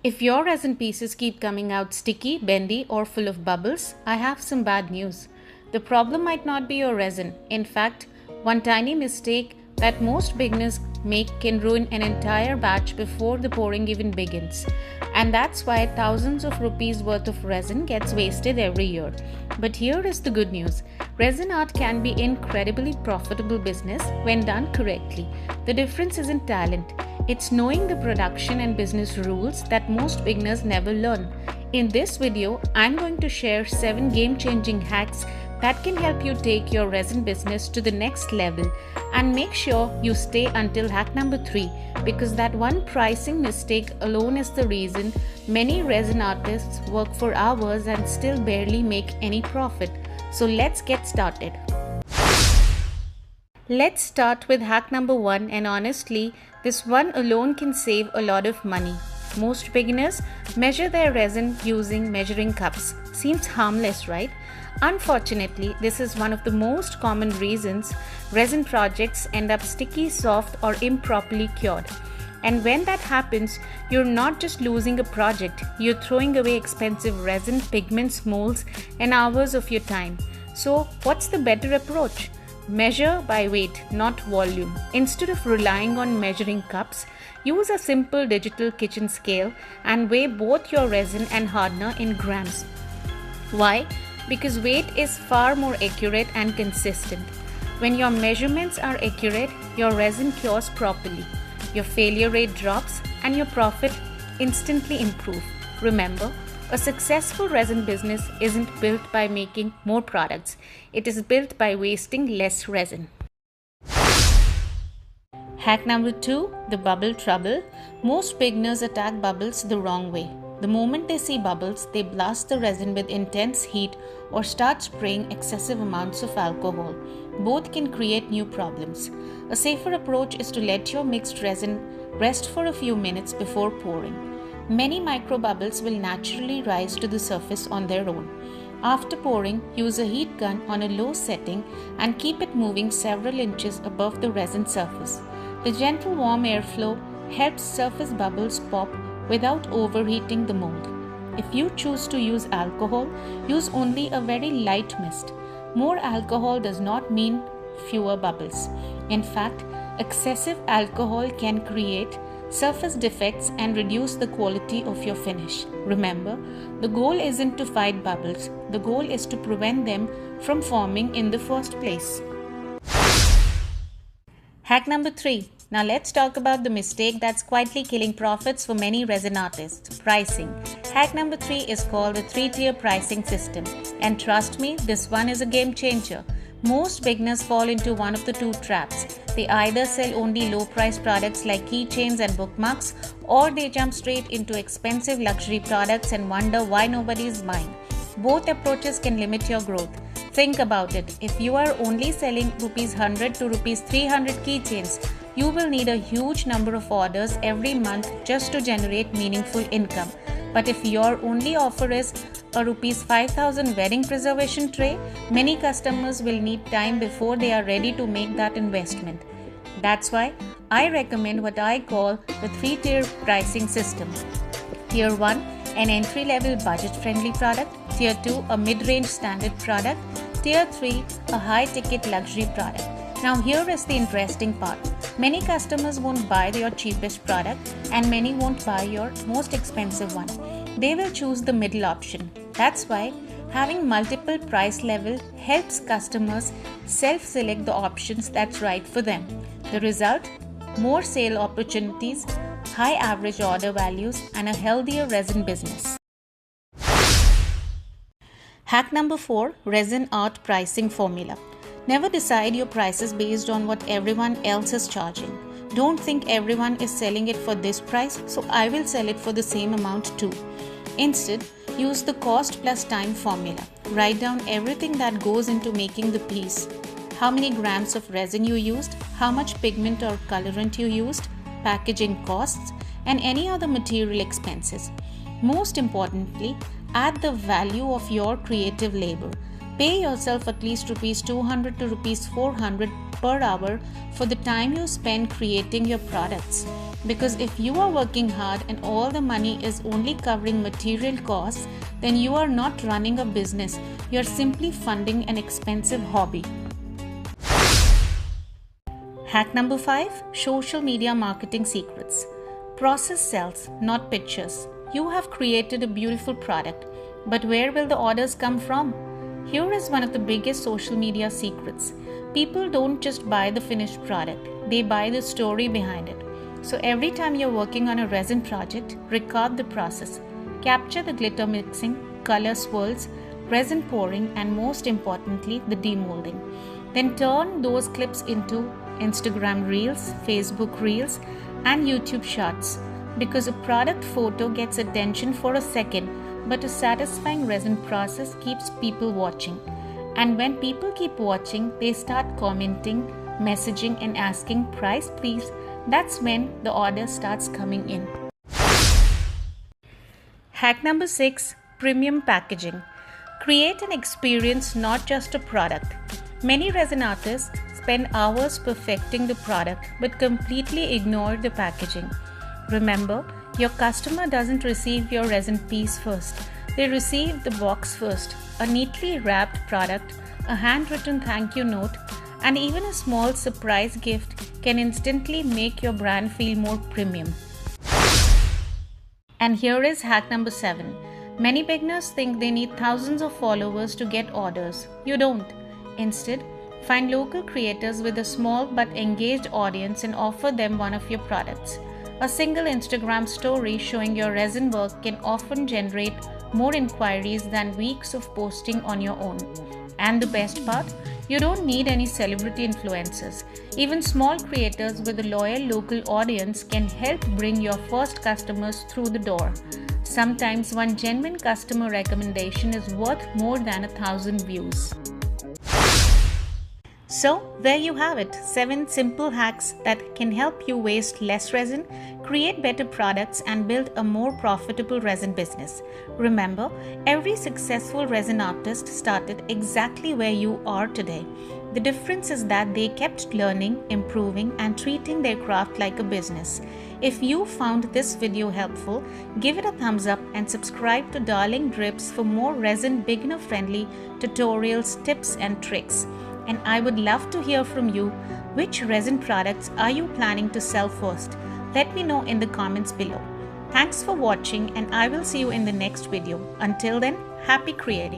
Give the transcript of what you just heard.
If your resin pieces keep coming out sticky, bendy, or full of bubbles, I have some bad news. The problem might not be your resin. In fact, one tiny mistake that most beginners make can ruin an entire batch before the pouring even begins. And that's why thousands of rupees worth of resin gets wasted every year. But here is the good news. Resin art can be incredibly profitable business when done correctly. The difference isn't talent. It's knowing the production and business rules that most beginners never learn. In this video, I'm going to share 7 game-changing hacks that can help you take your resin business to the next level, and make sure you stay until hack number 3, because that one pricing mistake alone is the reason many resin artists work for hours and still barely make any profit. So let's get started. Let's start with hack number 1, and honestly, this one alone can save a lot of money. Most beginners measure their resin using measuring cups. Seems harmless, right? Unfortunately, this is one of the most common reasons resin projects end up sticky, soft, or improperly cured. And when that happens, you're not just losing a project, you're throwing away expensive resin, pigments, molds, and hours of your time. So, what's the better approach? Measure by weight, not volume. Instead of relying on measuring cups, use a simple digital kitchen scale and weigh both your resin and hardener in grams. Why? Because weight is far more accurate and consistent. When your measurements are accurate, your resin cures properly, your failure rate drops, and your profit instantly improves. Remember, a successful resin business isn't built by making more products. It is built by wasting less resin. Hack number 2, the bubble trouble. Most beginners attack bubbles the wrong way. The moment they see bubbles, they blast the resin with intense heat or start spraying excessive amounts of alcohol. Both can create new problems. A safer approach is to let your mixed resin rest for a few minutes before pouring. Many micro bubbles will naturally rise to the surface on their own. After pouring, use a heat gun on a low setting and keep it moving several inches above the resin surface. The gentle warm airflow helps surface bubbles pop without overheating the mold. If you choose to use alcohol, use only a very light mist. More alcohol does not mean fewer bubbles. In fact, excessive alcohol can create surface defects and reduce the quality of your finish. Remember, the goal isn't to fight bubbles, the goal is to prevent them from forming in the first place. Hack number 3. Now let's talk about the mistake that's quietly killing profits for many resin artists: pricing. Hack number 3 is called the 3-tier pricing system. And trust me, this one is a game changer. Most beginners fall into one of the two traps. They either sell only low-priced products like keychains and bookmarks, or they jump straight into expensive luxury products and wonder why nobody is buying. Both approaches can limit your growth. Think about it. If you are only selling rupees 100 to rupees 300 keychains, you will need a huge number of orders every month just to generate meaningful income. But if your only offer is a rupees 5,000 wedding preservation tray, many customers will need time before they are ready to make that investment. That's why I recommend what I call the 3-tier pricing system. Tier 1, an entry-level budget-friendly product. Tier 2, a mid-range standard product. Tier 3, a high-ticket luxury product. Now here is the interesting part. Many customers won't buy your cheapest product, and many won't buy your most expensive one. They will choose the middle option. That's why having multiple price level helps customers self-select the options that's right for them. The result? More sale opportunities, high average order values, and a healthier resin business. Hack number 4, resin art pricing formula. Never decide your prices based on what everyone else is charging. Don't think everyone is selling it for this price, so I will sell it for the same amount too. Instead, use the cost plus time formula. Write down everything that goes into making the piece. How many grams of resin you used, how much pigment or colorant you used, packaging costs, and any other material expenses. Most importantly, add the value of your creative labor. Pay yourself at least rupees 200 to rupees 400 per hour for the time you spend creating your products. Because if you are working hard and all the money is only covering material costs, then you are not running a business, you're simply funding an expensive hobby. Hack number 5, social media marketing secrets. Process sells, not pictures. You have created a beautiful product, but where will the orders come from? Here is one of the biggest social media secrets. People don't just buy the finished product, they buy the story behind it. So every time you're working on a resin project, record the process. Capture the glitter mixing, color swirls, resin pouring, and most importantly, the demolding. Then turn those clips into Instagram Reels, Facebook Reels, and YouTube Shorts. Because a product photo gets attention for a second, but a satisfying resin process keeps people watching. And when people keep watching, they start commenting, messaging, and asking, "Price please." That's when the order starts coming in. Hack number 6, premium packaging. Create an experience, not just a product. Many resin artists spend hours perfecting the product but completely ignore the packaging. Remember, your customer doesn't receive your resin piece first. They receive the box first, a neatly wrapped product, a handwritten thank you note, and even a small surprise gift can instantly make your brand feel more premium. And here is hack number 7. Many beginners think they need thousands of followers to get orders. You don't. Instead, find local creators with a small but engaged audience and offer them one of your products. A single Instagram story showing your resin work can often generate more inquiries than weeks of posting on your own. And the best part, you don't need any celebrity influencers. Even small creators with a loyal local audience can help bring your first customers through the door. Sometimes one genuine customer recommendation is worth more than 1,000 views. So, there you have it, 7 simple hacks that can help you waste less resin, create better products, and build a more profitable resin business. Remember, every successful resin artist started exactly where you are today. The difference is that they kept learning, improving, and treating their craft like a business. If you found this video helpful, give it a thumbs up and subscribe to Darling Drips for more resin beginner-friendly tutorials, tips, and tricks. And I would love to hear from you. Which resin products are you planning to sell first? Let me know in the comments below. Thanks for watching, and I will see you in the next video. Until then, happy creating!